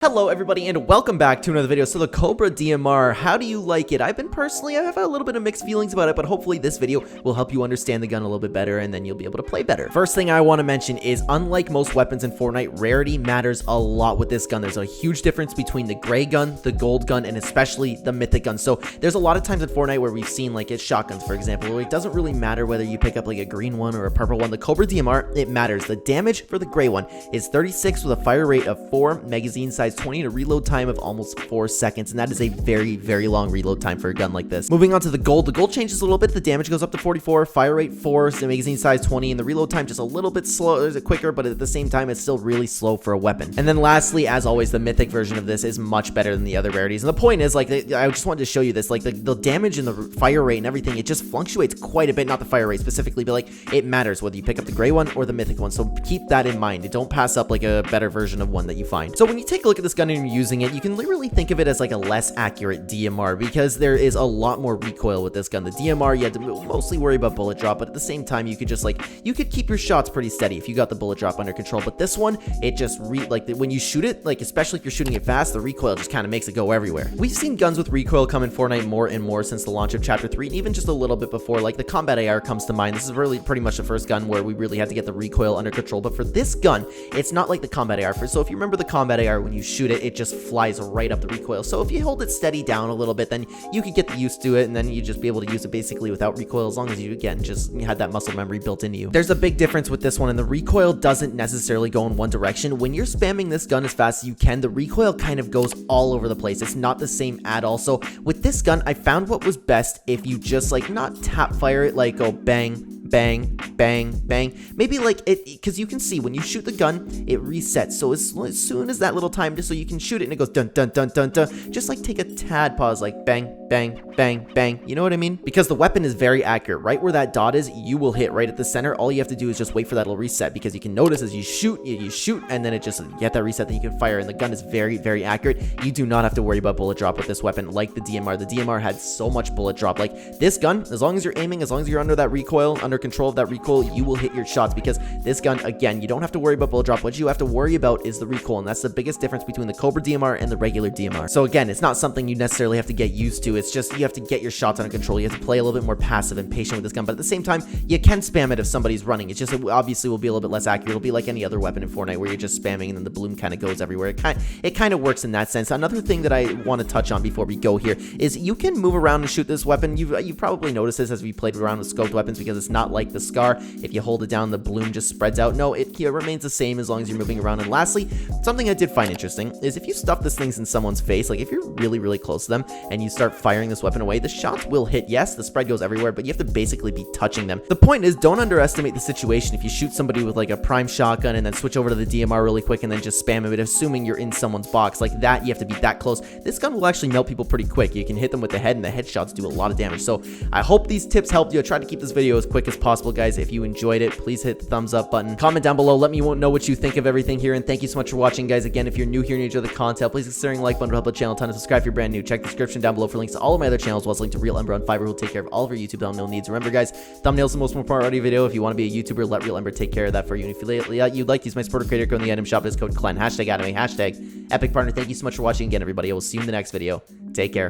Hello everybody and welcome back to another video. So the Cobra DMR, how do you like it? I have a little bit of mixed feelings about it, but hopefully this video will help you understand the gun a little bit better and then you'll be able to play better. First thing I want to mention is, unlike most weapons in Fortnite, rarity matters a lot with this gun. There's a huge difference between the gray gun, the gold gun, and especially the mythic gun. So there's a lot of times in Fortnite where we've seen, like, it's shotguns, for example, where it doesn't really matter whether you pick up like a green one or a purple one. The Cobra DMR, it matters. The damage for the gray one is 36 with a fire rate of 4, magazine size 20, and a reload time of almost 4 seconds, and that is a very long reload time for a gun like this. Moving on to the gold changes a little bit. The damage goes up to 44, fire rate 4, so magazine size 20, and the reload time just a little bit slower, quicker, but at the same time it's still really slow for a weapon. And then lastly, as always, the mythic version of this is much better than the other rarities. And the point is, like, I just wanted to show you this, like, the damage and the fire rate and everything, it just fluctuates quite a bit. Not the fire rate specifically, but like, it matters whether you pick up the gray one or the mythic one, so keep that in mind. Don't pass up like a better version of one that you find. So when you take a look at this gun and you're using it, you can really think of it as like a less accurate DMR, because there is a lot more recoil with this gun. The DMR, you had to mostly worry about bullet drop, but at the same time, you could just, like, you could keep your shots pretty steady if you got the bullet drop under control. But this one, it just when you shoot it, like, especially if you're shooting it fast, the recoil just kind of makes it go everywhere. We've seen guns with recoil come in Fortnite more and more since the launch of Chapter 3, and even just a little bit before. Like, the Combat AR comes to mind. This is really pretty much the first gun where we really had to get the recoil under control. But for this gun, it's not like the Combat AR. So if you remember the Combat AR, when you shoot it, it just flies right up the recoil. So if you hold it steady down a little bit, then you could get used to it, and then you just be able to use it basically without recoil, as long as you, again, just had that muscle memory built into you. There's a big difference with this one, and the recoil doesn't necessarily go in one direction. When you're spamming this gun as fast as you can, the recoil kind of goes all over the place. It's not the same at all. So with this gun, I found what was best if you just, like, not tap fire it, like go bang, bang, bang, bang. Maybe like it, because you can see when you shoot the gun, it resets. So as soon as that little time, just so you can shoot it and it goes dun dun dun dun dun, just like take a tad pause, like bang, bang, bang, bang. You know what I mean? Because the weapon is very accurate. Right where that dot is, you will hit right at the center. All you have to do is just wait for that little reset, because you can notice as you shoot, and then it just, you get that reset, then you can fire, and the gun is very accurate. You do not have to worry about bullet drop with this weapon like the DMR. The DMR had so much bullet drop. Like, this gun, as long as you're aiming, as long as you're under that recoil, under control of that recoil, you will hit your shots, because this gun, again, you don't have to worry about bullet drop. What you have to worry about is the recoil, and that's the biggest difference between the Cobra DMR and the regular DMR. So again, it's not something you necessarily have to get used to. It's just you have to get your shots under control. You have to play a little bit more passive and patient with this gun, but at the same time, you can spam it if somebody's running. It's just, it obviously will be a little bit less accurate. It'll be like any other weapon in Fortnite where you're just spamming and then the bloom kind of goes everywhere. It kind of works in that sense. Another thing that I want to touch on before we go here is you can move around and shoot this weapon. You've probably noticed this as we played around with scoped weapons, because it's not like the Scar. If you hold it down, the bloom just spreads out. No, it remains the same as long as you're moving around. And lastly, something I did find interesting is if you stuff this thing in someone's face, like if you're really close to them and you start firing this weapon away, the shots will hit. Yes, the spread goes everywhere, but you have to basically be touching them. The point is, don't underestimate the situation. If you shoot somebody with like a prime shotgun and then switch over to the DMR really quick and then just spam it, assuming you're in someone's box like that, you have to be that close. This gun will actually melt people pretty quick. You can hit them with the head, and the headshots do a lot of damage. So I hope these tips helped you. I tried to keep this video as quick as possible, guys. If you enjoyed it, please hit the thumbs up button. Comment down below. Let me know what you think of everything here, and thank you so much for watching, guys. Again, if you're new here and you enjoy the content, please consider the like button to help the channel a ton, and subscribe if you're brand new. Check the description down below for links to all of my other channels, as well as link to Real Ember on Fiverr, who'll take care of all of your YouTube thumbnail needs. Remember, guys, thumbnails are the most important part of your video. If you want to be a YouTuber, let Real Ember take care of that for you. And if you'd like to use my supporter creator code in the item shop, it's code Clen, #anime, #epic partner. Thank you so much for watching again, everybody. I will see you in the next video. Take care.